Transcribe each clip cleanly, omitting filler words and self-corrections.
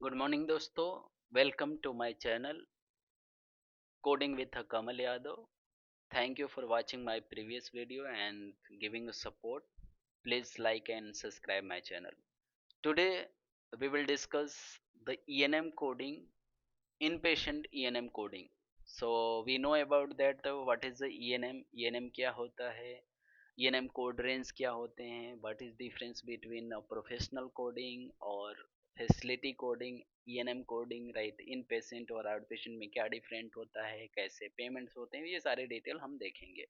Good morning दोस्तों। Welcome to my channel coding with Kamal Yadav. Thank you for watching my previous video and giving support. Please like and subscribe my channel. Today we will discuss the ENM coding, inpatient ENM coding. So we know about that what is the ENM, ENM क्या होता है, ENM code range क्या होते हैं, what is difference between professional coding और facility coding, ENM coding, right, in patient और out patient में क्या डिफरेंट होता है, कैसे पेमेंट्स होते हैं, ये सारे डिटेल हम देखेंगे.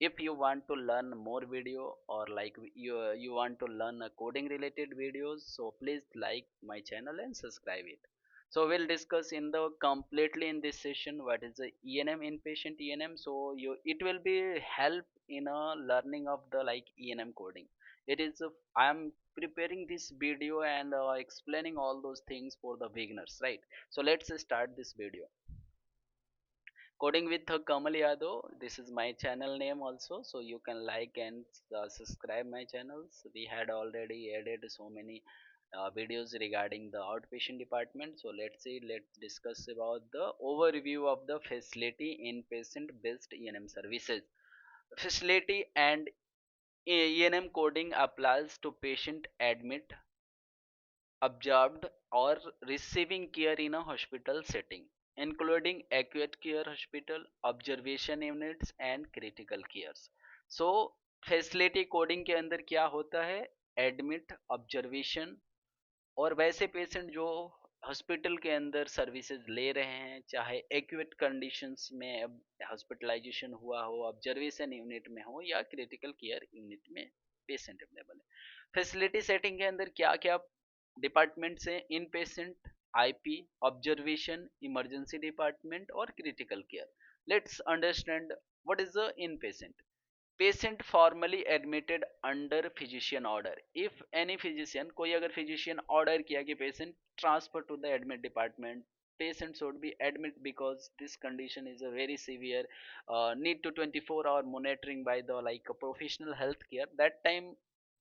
If you want to learn more video or like you want to learn coding related videos, so please like my channel and subscribe it. So we'll discuss in the completely in this session what is the ENM, inpatient ENM. So you it will be help in a learning of the like ENM coding. It is I am preparing this video and explaining all those things for the beginners, right? So let's start this video. Coding with Kamal Yadav. This is my channel name also, so you can like and subscribe my channels. We had already added so many videos regarding the outpatient department. So let's discuss about the overview of the facility inpatient based ENM services. Facility and ENM coding applies to patient admit, observed, or receiving care in a hospital setting, including acute care hospital, observation units and critical cares. So facility coding के अंदर क्या होता है, admit, observation और वैसे patient जो hospital के अंदर सर्विसेज ले रहे हैं, चाहे एक्यूट कंडीशंस में हॉस्पिटलाइजेशन हुआ हो, ऑब्जर्वेशन यूनिट में हो या क्रिटिकल केयर यूनिट में पेशेंट अवेलेबल है. फैसिलिटी सेटिंग के अंदर क्या क्या डिपार्टमेंट्स हैं, in patient, IP, observation, emergency department और critical care. Let's understand what is the in patient. Patient formally admitted under physician order. If any physician, कोई अगर फिजिशियन ऑर्डर किया कि patient transfer to the admit department, patient should be admit because this condition is a very severe, need to 24 hour monitoring by the like a professional health care, that time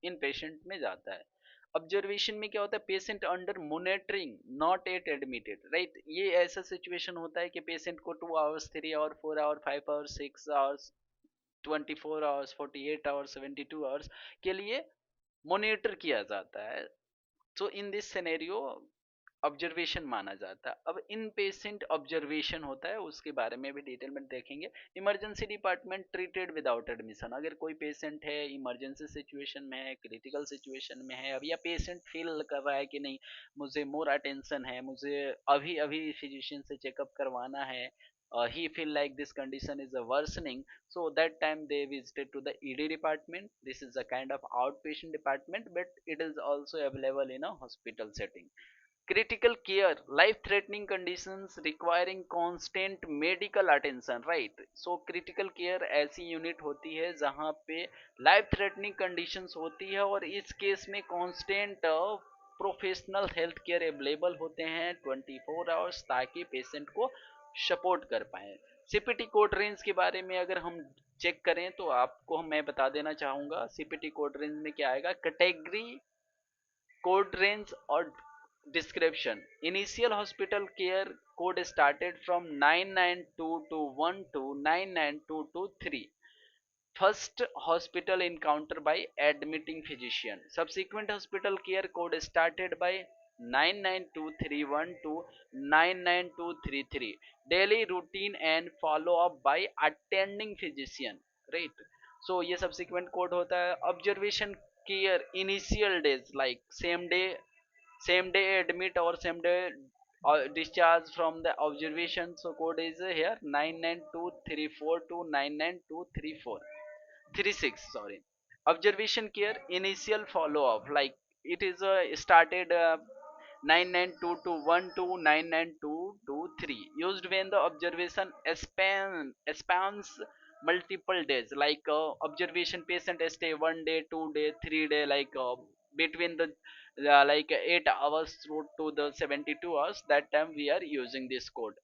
inpatient में जाता है. Observation में क्या होता है, patient under monitoring not at admitted, right. ये ऐसा situation होता है कि पेशेंट को 2 hours, 3 hour, 4 hour, 5 hours, 6 hours, 24 hours, 48 hours, 72 hours के लिए मॉनिटर किया जाता है. So in this scenario observation माना जाता है. अब इन पेशेंट ऑब्जर्वेशन होता है, उसके बारे में भी डिटेल में देखेंगे. Emergency department treated without admission. अगर कोई पेशेंट है, इमरजेंसी सिचुएशन में है, क्रिटिकल सिचुएशन में है, अब या पेशेंट फील कर रहा है कि नहीं मुझे मोर अटेंशन है, मुझे अभी अभी फिजिशियन से चेकअप करवाना है, he feel like this condition is worsening, so that time they visited to the ED department. This is a kind of outpatient department, but it is also available in a hospital setting. Critical care, life threatening conditions requiring constant medical attention, right. So critical care ऐसी unit होती है जहाँ पे life threatening conditions होती है और इस case में constant professional health care available होते हैं 24 आवर्स, ताकि पेशेंट को सपोर्ट कर पाए. सीपीटी कोड रेंज के बारे में अगर हम चेक करें तो आपको मैं बता देना चाहूंगा, सीपीटी कोड रेंज में क्या आएगा, category, code range or description. Initial hospital care code started from 99221 to 99223. First hospital encounter by admitting physician. Subsequent hospital care code started by 99231 to 99233. Daily routine and follow up by attending physician, right. So ये subsequent code होता है. Observation care initial days like same day admit or same day discharge from the observation. So code is here 99234 to 99234 36, sorry. Observation care initial follow up like it is started 99221 to 99223, used when the observation spans multiple days, like observation patient stay 1 day, 2 day, 3 day, like between the like 8 hours through to the 72 hours, that time we are using this code.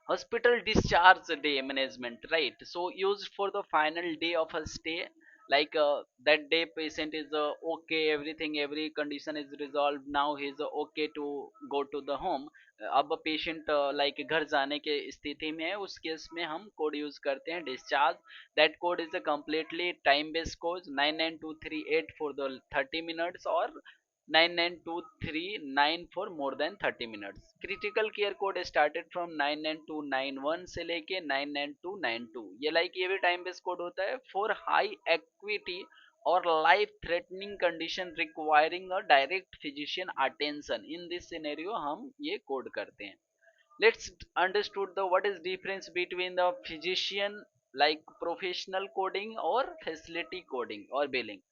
Hospital discharge day management, right. So used for the final day of a stay, like that day patient is okay, everything, every condition is resolved, now he is okay to go to the home. अब patient like घर जाने के स्थिति में है, उस case में हम कोड यूज करते हैं discharge. That code is a completely time based code 99238 for the 30 minutes और 99239 for more than 30 minutes. Critical care code started from 99291 से लेके 99292, ये लाइक ये भी टाइम बेस्ड कोड होता है फॉर हाई एक्विटी और life threatening condition requiring a direct physician attention. In this scenario हम ये कोड करते हैं। Let's understood the what is difference between the physician like professional coding और facility coding और billing।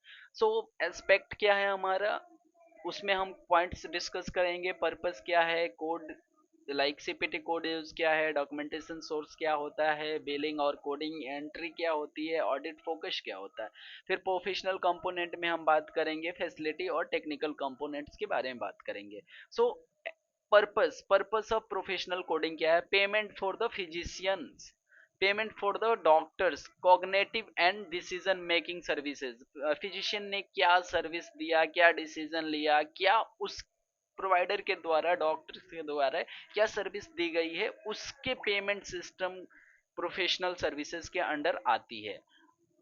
so aspect क्या है हमारा, उसमें हम पॉइंट्स डिस्कस करेंगे, पर्पस क्या है, code like CPT code use क्या है, डॉक्यूमेंटेशन सोर्स क्या होता है, बिलिंग और कोडिंग एंट्री क्या होती है, ऑडिट फोकस क्या होता है। फिर प्रोफेशनल कंपोनेंट में हम बात करेंगे फैसिलिटी और टेक्निकल कंपोनेंट्स के बारे में बात करेंगे। सो पर्पस ऑफ प्रोफेशनल कोडिंग क्या है, payment for the physicians, payment for the doctors, cognitive and decision making services. Physician ने क्या सर्विस दिया, क्या डिसीजन लिया, क्या उस प्रोवाइडर के द्वारा, डॉक्टर के द्वारा क्या सर्विस दी गई है, उसके पेमेंट सिस्टम प्रोफेशनल सर्विसेज के अंडर आती है।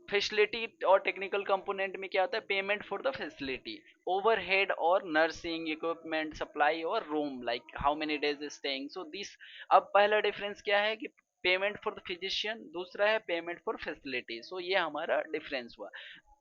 फैसिलिटी और टेक्निकल कंपोनेंट में क्या होता है, payment for the facility, overhead और नर्सिंग इक्विपमेंट सप्लाई और room like how many days staying. So this, अब पहला डिफरेंस क्या है कि पेमेंट फॉर द फिजिशियन, दूसरा है पेमेंट फॉर फैसिलिटी। सो ये हमारा डिफरेंस हुआ।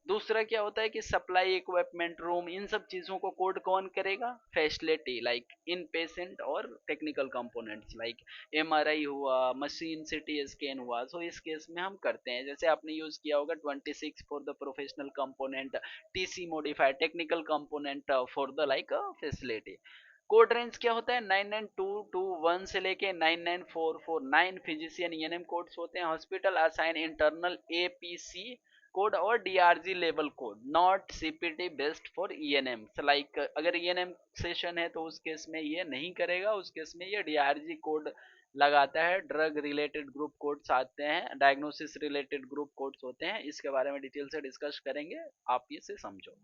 दूसरा क्या होता है कि सप्लाई इक्विपमेंट रूम, इन सब चीजों को कोड कौन करेगा, फैसिलिटी लाइक इन पेशेंट और टेक्निकल कंपोनेंट्स लाइक एमआरआई हुआ, मशीन सिटी स्कैन हुआ। सो इस केस में हम करते हैं, जैसे आपने यूज किया होगा 26 for the professional component, TC modified technical component for the like facility. Code range क्या होता है, 99221 से लेके 99449 फिजिशियन ईएनएम कोड्स होते हैं। Hospital assign internal APC code और DRG level code, not CPT based for ENM. Like अगर ENM session है तो उस केस में ये नहीं करेगा, उस केस में ये डीआरजी कोड लगाता है। ड्रग रिलेटेड ग्रुप कोड्स आते हैं, डायग्नोसिस रिलेटेड ग्रुप कोड्स होते हैं, इसके बारे में डिटेल से डिस्कस करेंगे, आप इसे समझो।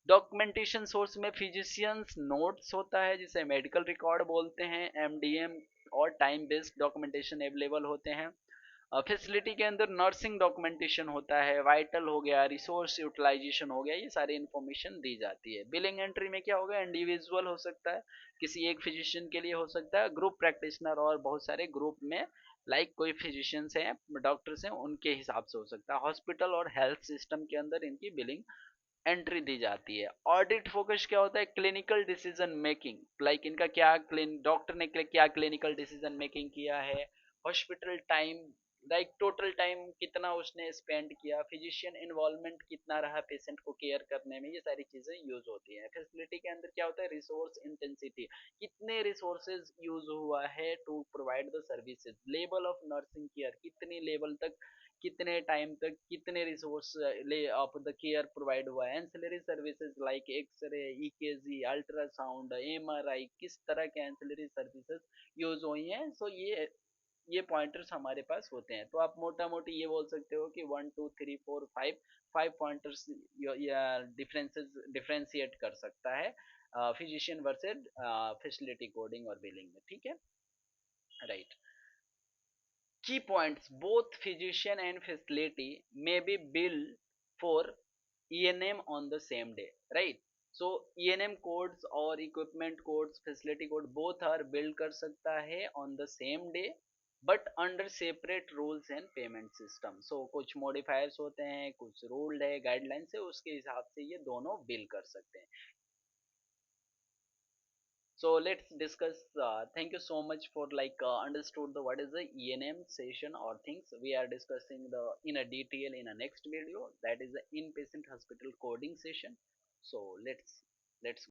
डॉक्यूमेंटेशन सोर्स में फिजिशियंस नोट्स होता है जिसे मेडिकल रिकॉर्ड बोलते हैं, एमडीएम और टाइम बेस्ड डॉक्यूमेंटेशन अवेलेबल होते हैं। फैसिलिटी के अंदर नर्सिंग डॉक्यूमेंटेशन होता है, वाइटल हो गया, रिसोर्स यूटिलाइजेशन हो गया, ये सारी इंफॉर्मेशन दी जाती है। बिलिंग एंट्री में क्या होगा, इंडिविजुअल हो सकता है, किसी एक फिजिशियन के लिए हो सकता है, ग्रुप प्रैक्टिशनर और बहुत सारे ग्रुप में लाइक कोई फिजिशियंस हैं, डॉक्टर्स हैं, उनके हिसाब से हो सकता है। हॉस्पिटल और हेल्थ सिस्टम के अंदर इनकी बिलिंग एंट्री दी जाती है। ऑडिट फोकस क्या होता है, क्लिनिकल डिसीजन मेकिंग लाइक इनका क्या डॉक्टर ने क्या क्लिनिकल डिसीजन मेकिंग किया है, hospital time like total time कितना उसने स्पेंड किया, फिजिशियन इन्वॉल्वमेंट कितना रहा पेशेंट को केयर करने में, ये सारी चीजें यूज होती हैं। फैसिलिटी के अंदर क्या होता है, रिसोर्स इंटेंसिटी, कितने रिसोर्सेज यूज हुआ है to provide the services, level of nursing care, कितनी लेवल तक, कितने टाइम तक, कितने resource lay off the care provide हुआ है। Ancillary services like x-ray, EKG, ultrasound, MRI, किस तरह के एंसिलरी सर्विसेज यूज हुई हैं। सो ये पॉइंटर्स हमारे पास होते हैं। तो आप मोटा मोटी ये बोल सकते हो कि 1 2 3 4 5 फाइव पॉइंटर्स या डिफरेंसेस डिफरेंशिएट कर सकता है फिजिशियन वर्सेज फैसिलिटी कोडिंग और बिलिंग में, ठीक है, right. Key points, both physician and facility may be billed for ENM on the same day, right? So ENM codes और equipment codes, facility code both are billed कर सकता है on the same day but under separate rules and payment system. So कुछ modifiers होते हैं, कुछ ruled है, guidelines है, उसके हिसाब से ये दोनों bill कर सकते हैं। So let's discuss, thank you so much for like understood the what is the ENM session or things we are discussing the in a detail in a next video, that is the inpatient hospital coding session. So let's